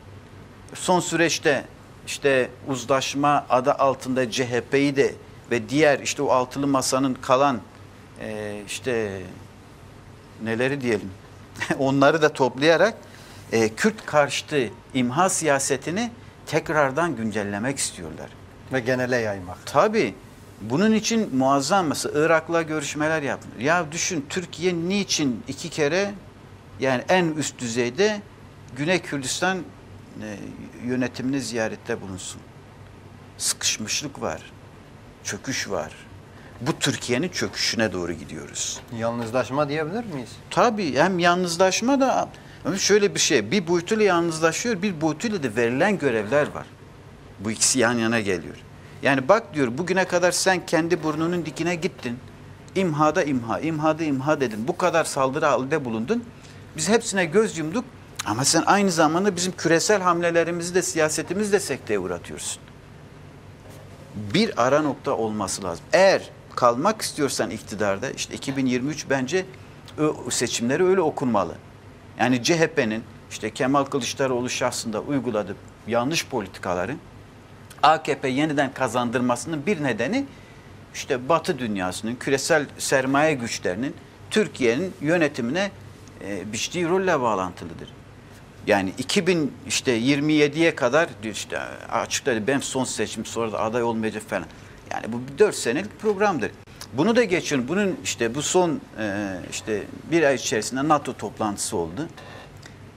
Speaker 2: son süreçte işte uzlaşma adı altında CHP'yi de ve diğer işte o altılı masanın kalan işte neleri diyelim onları da toplayarak Kürt karşıtı imha siyasetini tekrardan güncellemek istiyorlar.
Speaker 1: Ve genele yaymak.
Speaker 2: Tabii. Bunun için muazzam mesela Irak'la görüşmeler yapılır. Ya düşün Türkiye niçin 2 kere yani en üst düzeyde Güney Kürdistan yönetimini ziyarette bulunsun. Sıkışmışlık var. Çöküş var. Bu Türkiye'nin çöküşüne doğru gidiyoruz.
Speaker 1: Yalnızlaşma diyebilir miyiz?
Speaker 2: Tabii hem yalnızlaşma da ama şöyle bir şey. Bir boyutuyla yalnızlaşıyor, bir boyutuyla da verilen görevler var. Bu ikisi yan yana geliyor. Yani bak diyor bugüne kadar sen kendi burnunun dikine gittin. İmhada imha, imhada imha dedin. Bu kadar saldırı halinde bulundun. Biz hepsine göz yumduk. Ama sen aynı zamanda bizim küresel hamlelerimizi de siyasetimizi de sekteye uğratıyorsun. Bir ara nokta olması lazım. Eğer kalmak istiyorsan iktidarda işte 2023 bence seçimleri öyle okunmalı. Yani CHP'nin işte Kemal Kılıçdaroğlu şahsında uyguladığı yanlış politikaları AKP yeniden kazandırmasının bir nedeni işte Batı dünyasının, küresel sermaye güçlerinin Türkiye'nin yönetimine biçtiği rolle bağlantılıdır. Yani 2027'ye kadar işte açıkladı ben son seçim sonra da aday olmayacak falan. Yani bu 4 senelik programdır. Bunu da geçin. Bunun işte bu son işte bir ay içerisinde NATO toplantısı oldu.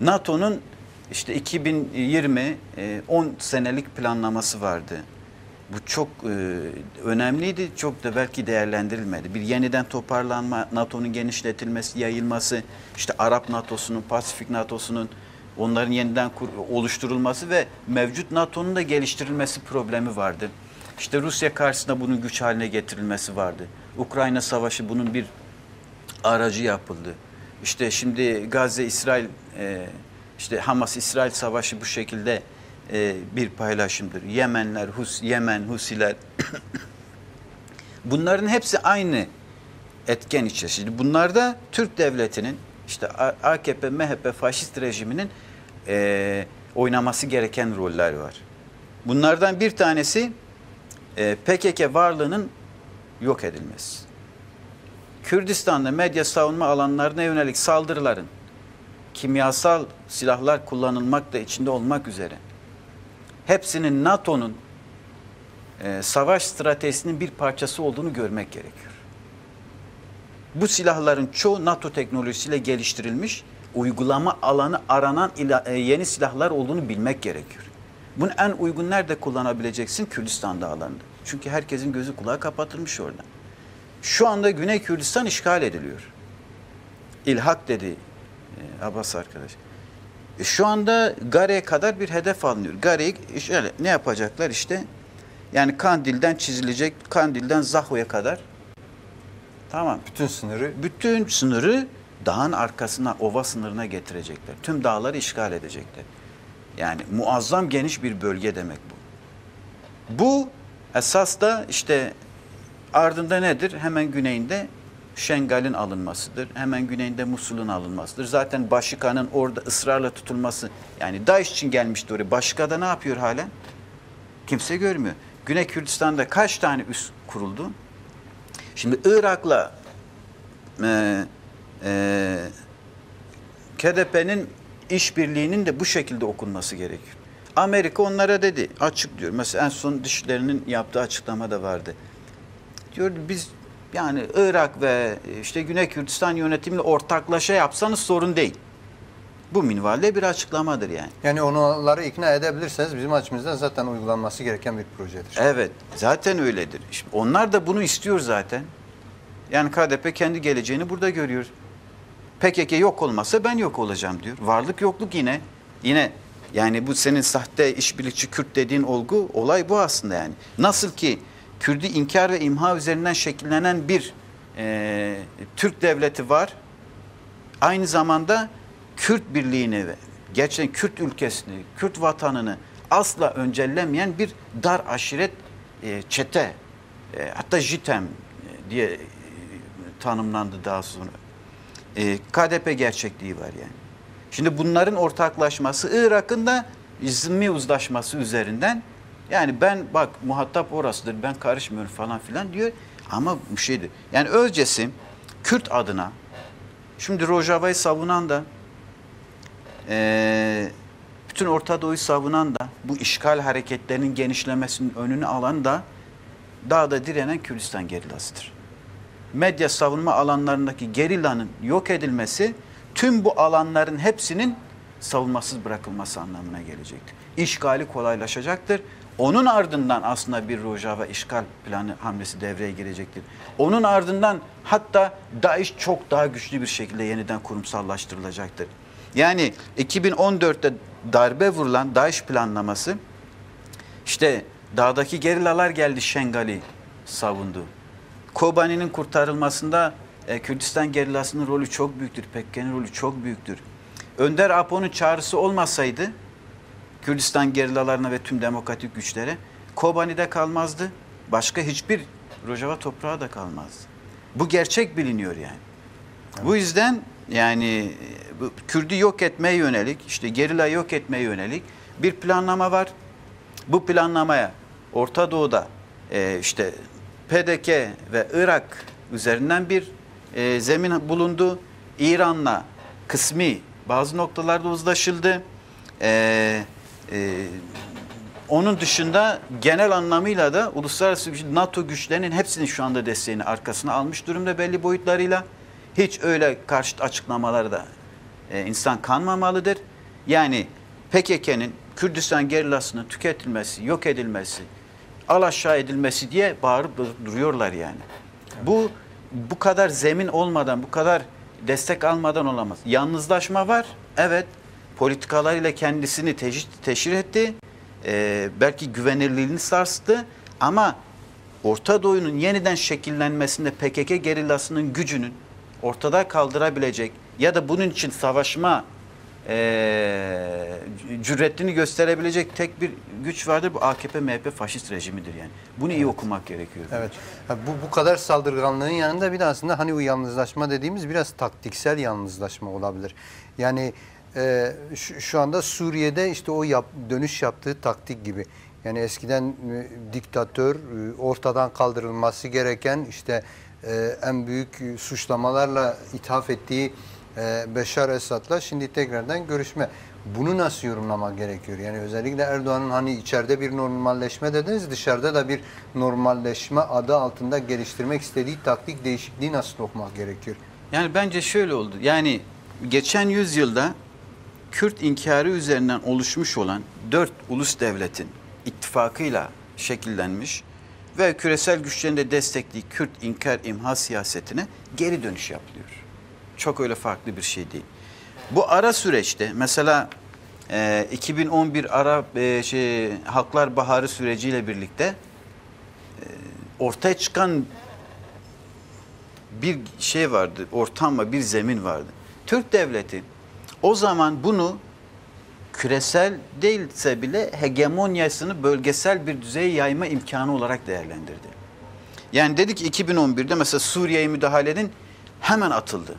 Speaker 2: NATO'nun işte 2020 10 senelik planlaması vardı. Bu çok önemliydi. Çok da belki değerlendirilmedi. Bir yeniden toparlanma, NATO'nun genişletilmesi, yayılması, işte Arap NATO'sunun, Pasifik NATO'sunun onların yeniden oluşturulması ve mevcut NATO'nun da geliştirilmesi problemi vardı. İşte Rusya karşısında bunun güç haline getirilmesi vardı. Ukrayna Savaşı bunun bir aracı yapıldı. İşte şimdi Gazze-İsrail, işte Hamas-İsrail Savaşı bu şekilde bir paylaşımdır. Yemen, Husiler. Bunların hepsi aynı etken içerisinde. Bunlarda Türk devletinin, işte AKP, MHP, faşist rejiminin oynaması gereken roller var. Bunlardan bir tanesi PKK varlığının yok edilmesi. Kürdistan'da medya savunma alanlarına yönelik saldırıların kimyasal silahlar kullanılmak da içinde olmak üzere hepsinin NATO'nun savaş stratejisinin bir parçası olduğunu görmek gerekiyor. Bu silahların çoğu NATO teknolojisiyle geliştirilmiş, uygulama alanı aranan yeni silahlar olduğunu bilmek gerekiyor. Bunu en uygun nerede kullanabileceksin? Kürdistan dağlarında. Çünkü herkesin gözü kulağı kapatılmış orada. Şu anda Güney Kürdistan işgal ediliyor. İlhak dedi Abbas arkadaş. Şu anda Gare'ye kadar bir hedef alınıyor. Gare'yi ne yapacaklar işte? Yani Kandil'den çizilecek, Kandil'den Zaho'ya kadar. Tamam. Bütün sınırı dağın arkasına, ova sınırına getirecekler. Tüm dağları işgal edecekler. Yani muazzam geniş bir bölge demek bu. Bu esas da işte ardında nedir? Hemen güneyinde Şengal'in alınmasıdır. Hemen güneyinde Musul'un alınmasıdır. Zaten Başika'nın orada ısrarla tutulması. Yani DAEŞ için gelmişti oraya. Başika'da ne yapıyor halen? Kimse görmüyor. Güney Kürdistan'da kaç tane üs kuruldu? Şimdi Irak'la KDP'nin işbirliğinin de bu şekilde okunması gerekiyor. Amerika onlara dedi, açık diyor. Mesela en son Dışişleri'nin yaptığı açıklama da vardı. Diyor biz yani Irak ve işte Güney Kürdistan yönetimiyle ortaklaşa yapsanız sorun değil. Bu minvalde bir açıklamadır yani.
Speaker 1: Yani onları ikna edebilirseniz bizim açımızdan zaten uygulanması gereken bir projedir.
Speaker 2: Evet, zaten öyledir. Şimdi onlar da bunu istiyor zaten. Yani KDP kendi geleceğini burada görüyor. PKK yok olmasa ben yok olacağım diyor. Varlık yokluk yine. Yine yani bu senin sahte işbirlikçi Kürt dediğin olay bu aslında yani. Nasıl ki Kürt'ü inkar ve imha üzerinden şekillenen bir Türk devleti var. aynı zamanda Kürt birliğini ve gerçekten Kürt ülkesini, Kürt vatanını asla öncellemeyen bir dar aşiret çete, hatta JITEM diye tanımlandı daha sonra. KDP gerçekliği var yani. Şimdi bunların ortaklaşması, Irak'ın da zimmi uzlaşması üzerinden, yani ben bak muhatap orasıdır, ben karışmıyorum falan filan diyor ama bu şeydir. Yani Özcesim Kürt adına, şimdi Rojava'yı savunan da, bütün Orta Doğu'yu savunan da, bu işgal hareketlerinin genişlemesinin önünü alan da dağda direnen Kürdistan gerilasıdır. Medya savunma alanlarındaki gerillanın yok edilmesi, tüm bu alanların hepsinin savunmasız bırakılması anlamına gelecektir. İşgali kolaylaşacaktır. Onun ardından aslında bir Rojava işgal planı hamlesi devreye girecektir. Onun ardından hatta DAEŞ çok daha güçlü bir şekilde yeniden kurumsallaştırılacaktır. Yani 2014'te darbe vurulan DAEŞ planlaması, işte dağdaki gerillalar geldi, Şengali savundu. Kobani'nin kurtarılmasında Kürdistan gerillasının rolü çok büyüktür. PKK'nın rolü çok büyüktür. Önder Apo'nun çağrısı olmasaydı Kürdistan gerillalarına ve tüm demokratik güçlere, Kobani'de kalmazdı. Başka hiçbir Rojava toprağı da kalmazdı. Bu gerçek biliniyor yani. Evet. Bu yüzden yani Kürt'ü yok etmeye yönelik, işte gerillayı yok etmeye yönelik bir planlama var. Bu planlamaya Orta Doğu'da işte PDK ve Irak üzerinden bir zemin bulundu. İran'la kısmi bazı noktalarda uzlaşıldı. Onun dışında genel anlamıyla da uluslararası NATO güçlerinin hepsinin şu anda desteğini arkasına almış durumda belli boyutlarıyla. Hiç öyle karşıt açıklamaları da insan kanmamalıdır. Yani PKK'nın Kürdistan gerillasının tüketilmesi, yok edilmesi, alaşağı edilmesi diye bağırıp duruyorlar yani. Evet. Bu kadar zemin olmadan, bu kadar destek almadan olamaz. Yalnızlaşma var, evet. Politikalarıyla kendisini teşhir etti. Belki güvenirliğini sarstı ama Orta Doğu'nun yeniden şekillenmesinde PKK gerillasının gücünün ortada kaldırabilecek ya da bunun için savaşma cüretini gösterebilecek tek bir güç vardır. Bu AKP-MHP faşist rejimidir yani. Bunu iyi okumak gerekiyor.
Speaker 1: Evet. Bu kadar saldırganlığın yanında bir de aslında hani o yalnızlaşma dediğimiz biraz taktiksel yalnızlaşma olabilir. Yani şu anda Suriye'de işte o dönüş yaptığı taktik gibi. Yani eskiden diktatör, ortadan kaldırılması gereken, işte en büyük suçlamalarla ithaf ettiği Beşar Esad'la şimdi tekrardan görüşme. Bunu nasıl yorumlamak gerekiyor? Yani özellikle Erdoğan'ın hani içeride bir normalleşme dediniz, dışarıda da bir normalleşme adı altında geliştirmek istediği taktik değişikliği nasıl okumak gerekiyor?
Speaker 2: Yani bence şöyle oldu. Yani geçen yüzyılda Kürt inkarı üzerinden oluşmuş olan 4 ulus devletin ittifakıyla şekillenmiş ve küresel güçlerin de desteklediği Kürt inkar imha siyasetine geri dönüş yapılıyor. Çok öyle farklı bir şey değil. Bu ara süreçte mesela 2011 Halklar Baharı süreciyle birlikte ortaya çıkan bir şey vardı, ortam var, bir zemin vardı. Türk devleti o zaman bunu küresel değilse bile hegemonyasını bölgesel bir düzeye yayma imkanı olarak değerlendirdi. Yani dedi ki 2011'de mesela Suriye'ye müdahale edin, hemen atıldı.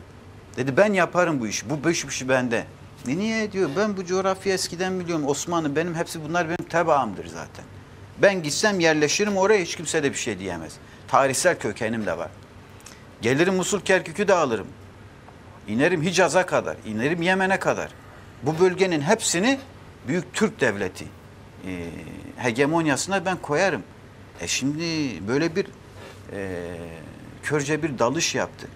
Speaker 2: Dedi ben yaparım bu işi, bu işi bende. Niye diyor, ben bu coğrafyayı eskiden biliyorum, Osmanlı benim, hepsi bunlar benim tebaamdır zaten. Ben gitsem yerleşirim oraya, hiç kimse de bir şey diyemez. Tarihsel kökenim de var. Gelirim Musul Kerkük'ü de alırım. İnerim Hicaz'a kadar, inerim Yemen'e kadar. Bu bölgenin hepsini Büyük Türk Devleti hegemonyasına ben koyarım. Şimdi böyle bir körce bir dalış yaptı.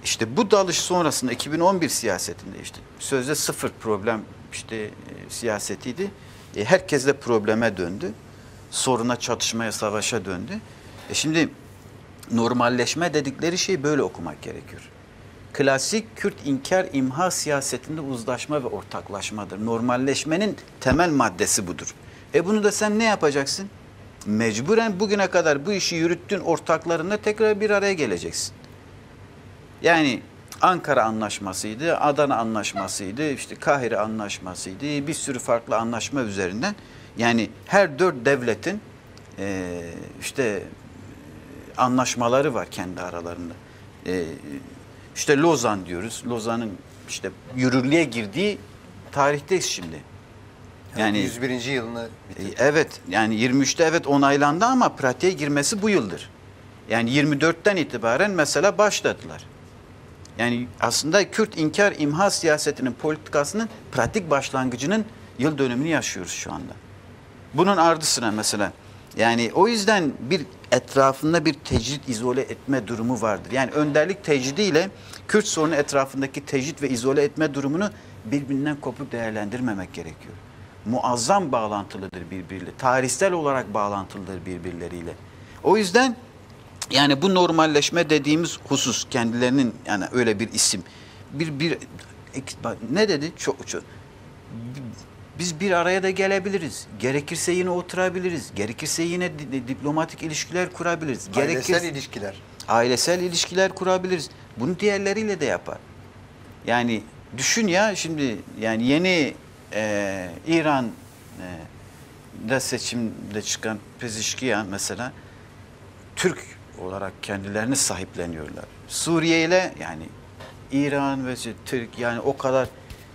Speaker 2: İşte bu dalış sonrasında 2011 siyasetinde işte sözde sıfır problem işte siyasetiydi. Herkes de probleme döndü. Soruna, çatışmaya, savaşa döndü. Şimdi normalleşme dedikleri şeyi böyle okumak gerekiyor. Klasik Kürt inkar imha siyasetinde uzlaşma ve ortaklaşmadır. Normalleşmenin temel maddesi budur. Bunu da sen ne yapacaksın? Mecburen bugüne kadar bu işi yürüttüğün ortaklarınla tekrar bir araya geleceksin. Yani Ankara Anlaşması'ydı, Adana Anlaşması'ydı, işte Kahire Anlaşması'ydı, bir sürü farklı anlaşma üzerinden. Yani her 4 devletin işte anlaşmaları var kendi aralarında. İşte Lozan diyoruz. Lozan'ın işte yürürlüğe girdiği tarihteyiz şimdi.
Speaker 1: Yani 101. yılını bitirdi.
Speaker 2: Evet, yani 23'te evet onaylandı ama pratiğe girmesi bu yıldır. Yani 24'ten itibaren mesela başladılar. Yani aslında Kürt inkar imha siyasetinin politikasının pratik başlangıcının yıl dönümünü yaşıyoruz şu anda. Bunun ardı sıra mesela yani o yüzden bir etrafında bir tecrit izole etme durumu vardır. Yani önderlik tecridiyle Kürt sorunu etrafındaki tecrit ve izole etme durumunu birbirinden kopuk değerlendirmemek gerekiyor. Muazzam bağlantılıdır birbiriyle. Tarihsel olarak bağlantılıdır birbirleriyle. O yüzden yani bu normalleşme dediğimiz husus kendilerinin yani öyle bir isim. Ne dedi? Çok. Biz bir araya da gelebiliriz. Gerekirse yine oturabiliriz. Gerekirse yine diplomatik ilişkiler kurabiliriz.
Speaker 1: Ailesel ilişkiler.
Speaker 2: Ailesel ilişkiler kurabiliriz. Bunu diğerleriyle de yapar. Yani düşün ya şimdi yani yeni İran'da seçimde çıkan Pezeshkian mesela Türk olarak kendilerini sahipleniyorlar. Suriye ile yani İran ve Türk yani o kadar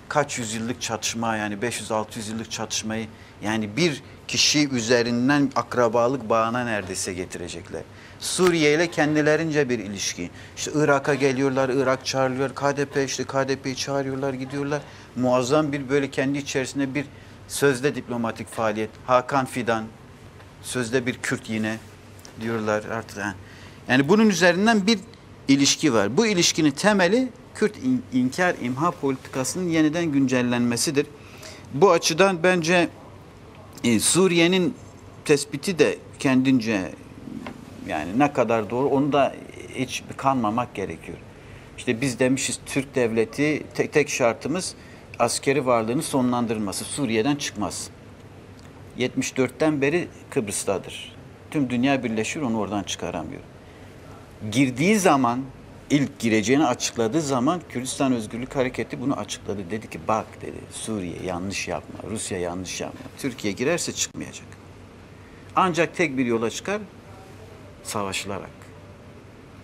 Speaker 2: kaç yüzyıllık çatışma yani 500-600 yıllık çatışmayı yani bir kişi üzerinden akrabalık bağına neredeyse getirecekler. Suriye ile kendilerince bir ilişki. İşte Irak'a geliyorlar, Irak çağırıyor, KDP işte KDP'yi çağırıyorlar, gidiyorlar. Muazzam bir böyle kendi içerisinde bir sözde diplomatik faaliyet. Hakan Fidan, sözde bir Kürt yine diyorlar artık. Yani bunun üzerinden bir ilişki var. Bu ilişkinin temeli Kürt inkar imha politikasının yeniden güncellenmesidir. Bu açıdan bence Suriye'nin tespiti de kendince yani ne kadar doğru onu da hiç kanmamak gerekiyor. İşte biz demişiz Türk devleti tek şartımız askeri varlığını sonlandırılması. Suriye'den çıkmaz. 74'ten beri Kıbrıs'tadır. Tüm dünya birleşir onu oradan çıkaramıyor. Girdiği zaman ilk gireceğini açıkladığı zaman Kürdistan Özgürlük Hareketi bunu açıkladı. Dedi ki bak dedi Suriye yanlış yapma, Rusya yanlış yapma. Türkiye girerse çıkmayacak. Ancak tek bir yola çıkar savaşılarak.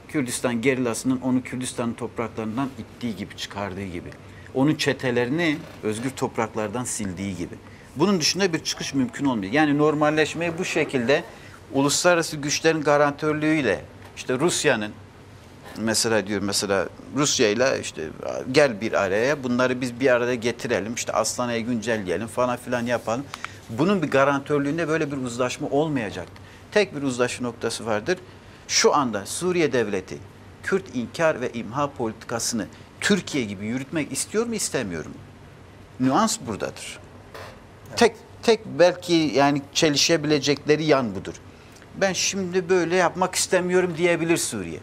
Speaker 2: Kürdistan gerilasının onu Kürdistan'ın topraklarından ittiği gibi, çıkardığı gibi. Onun çetelerini özgür topraklardan sildiği gibi. Bunun dışında bir çıkış mümkün olmuyor. Yani normalleşmeyi bu şekilde uluslararası güçlerin garantörlüğüyle işte Rusya'nın mesela Rusya ile işte gel bir araya bunları biz bir arada getirelim işte Aslana'yı güncelleyelim falan filan yapalım. Bunun bir garantörlüğünde böyle bir uzlaşma olmayacaktır. Tek bir uzlaşı noktası vardır. Şu anda Suriye devleti Kürt inkar ve imha politikasını Türkiye gibi yürütmek istiyor mu istemiyor mu? Nüans buradadır. Evet. Tek belki yani çelişebilecekleri yan budur. Ben şimdi böyle yapmak istemiyorum diyebilir Suriye.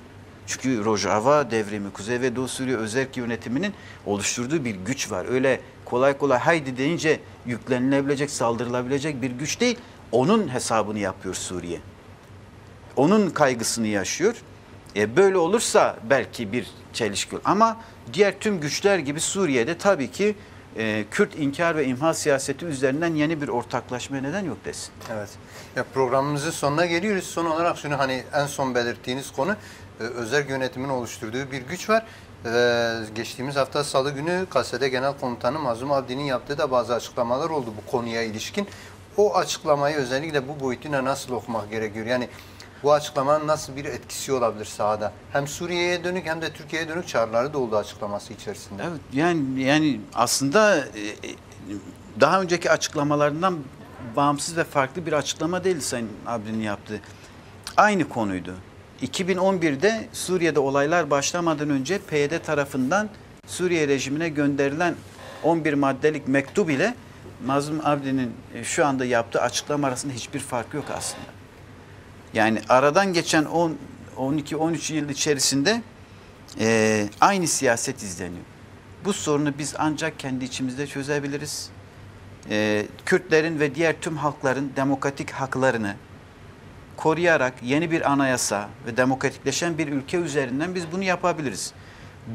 Speaker 2: Çünkü Rojava devrimi, Kuzey ve Doğu Suriye özerk yönetiminin oluşturduğu bir güç var. Öyle kolay kolay haydi deyince yüklenilebilecek, saldırılabilecek bir güç değil. Onun hesabını yapıyor Suriye. Onun kaygısını yaşıyor. Böyle olursa belki bir çelişki olur. Ama diğer tüm güçler gibi Suriye'de tabii ki Kürt inkar ve imha siyaseti üzerinden yeni bir ortaklaşmaya neden yok desin.
Speaker 1: Evet. Ya programımızın sonuna geliyoruz. Son olarak şunu hani en son belirttiğiniz konu özerk yönetimin oluşturduğu bir güç var. Geçtiğimiz hafta Salı günü KSD Genel Komutanı Mazlum Abdi'nin yaptığı da bazı açıklamalar oldu bu konuya ilişkin. O açıklamayı özellikle bu boyutuyla nasıl okumak gerekiyor? Yani bu açıklamanın nasıl bir etkisi olabilir sahada? Hem Suriye'ye dönük hem de Türkiye'ye dönük çağrıları da oldu açıklaması içerisinde.
Speaker 2: Evet, yani aslında daha önceki açıklamalarından bağımsız ve farklı bir açıklama değil Sayın Abdi'nin yaptığı. Aynı konuydu. 2011'de Suriye'de olaylar başlamadan önce PYD tarafından Suriye rejimine gönderilen 11 maddelik mektup ile Mazlum Abdi'nin şu anda yaptığı açıklama arasında hiçbir fark yok aslında. Yani aradan geçen 12-13 yıl içerisinde aynı siyaset izleniyor. Bu sorunu biz ancak kendi içimizde çözebiliriz. Kürtlerin ve diğer tüm halkların demokratik haklarını koruyarak yeni bir anayasa ve demokratikleşen bir ülke üzerinden biz bunu yapabiliriz.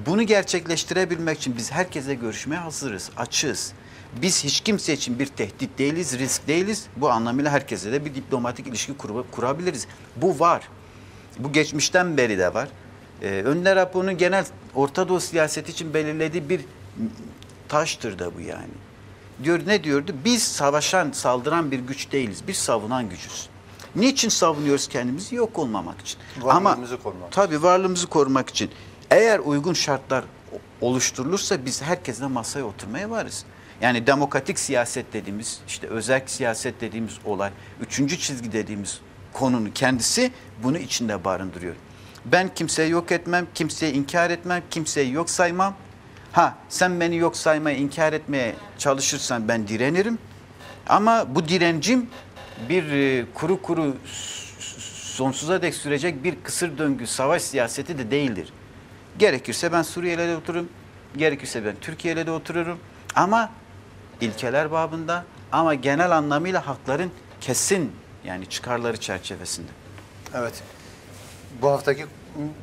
Speaker 2: Bunu gerçekleştirebilmek için biz herkese görüşmeye hazırız, açığız. Biz hiç kimse için bir tehdit değiliz, risk değiliz. Bu anlamıyla herkese de bir diplomatik ilişki kurabiliriz. Bu var. Bu geçmişten beri de var. Önder Apo'nun genel Orta Doğu siyaseti için belirlediği bir taştır da bu yani. Ne diyordu? Biz savaşan, saldıran bir güç değiliz. Biz savunan gücüz. Niçin savunuyoruz kendimizi? Yok olmamak için.
Speaker 1: Varlığımızı korumak.
Speaker 2: Tabii varlığımızı korumak için. Eğer uygun şartlar oluşturulursa biz herkesle masaya oturmaya varız. Yani demokratik siyaset dediğimiz, işte özerk siyaset dediğimiz olay, üçüncü çizgi dediğimiz konunun kendisi bunu içinde barındırıyor. Ben kimseyi yok etmem, kimseyi inkar etmem, kimseyi yok saymam. Ha, sen beni yok saymaya, inkar etmeye çalışırsan ben direnirim. Ama bu direncim bir kuru sonsuza dek sürecek bir kısır döngü savaş siyaseti de değildir. Gerekirse ben Suriye'yle de otururum, gerekirse ben Türkiye'yle de otururum. Ama ilkeler babında, ama genel anlamıyla hakların kesin, yani çıkarları çerçevesinde.
Speaker 1: Evet. Bu haftaki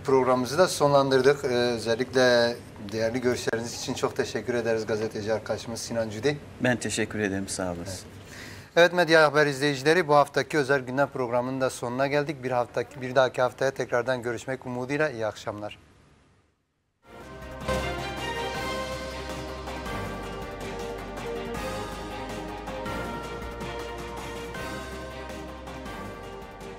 Speaker 1: programımızı da sonlandırdık. Özellikle değerli görüşleriniz için çok teşekkür ederiz gazeteci arkadaşımız Sinan Cüdi.
Speaker 2: Ben teşekkür ederim, sağ olasın.
Speaker 1: Evet, Medya Haber izleyicileri, bu haftaki özel gündem programının da sonuna geldik. Bir dahaki haftaya tekrardan görüşmek umuduyla iyi akşamlar.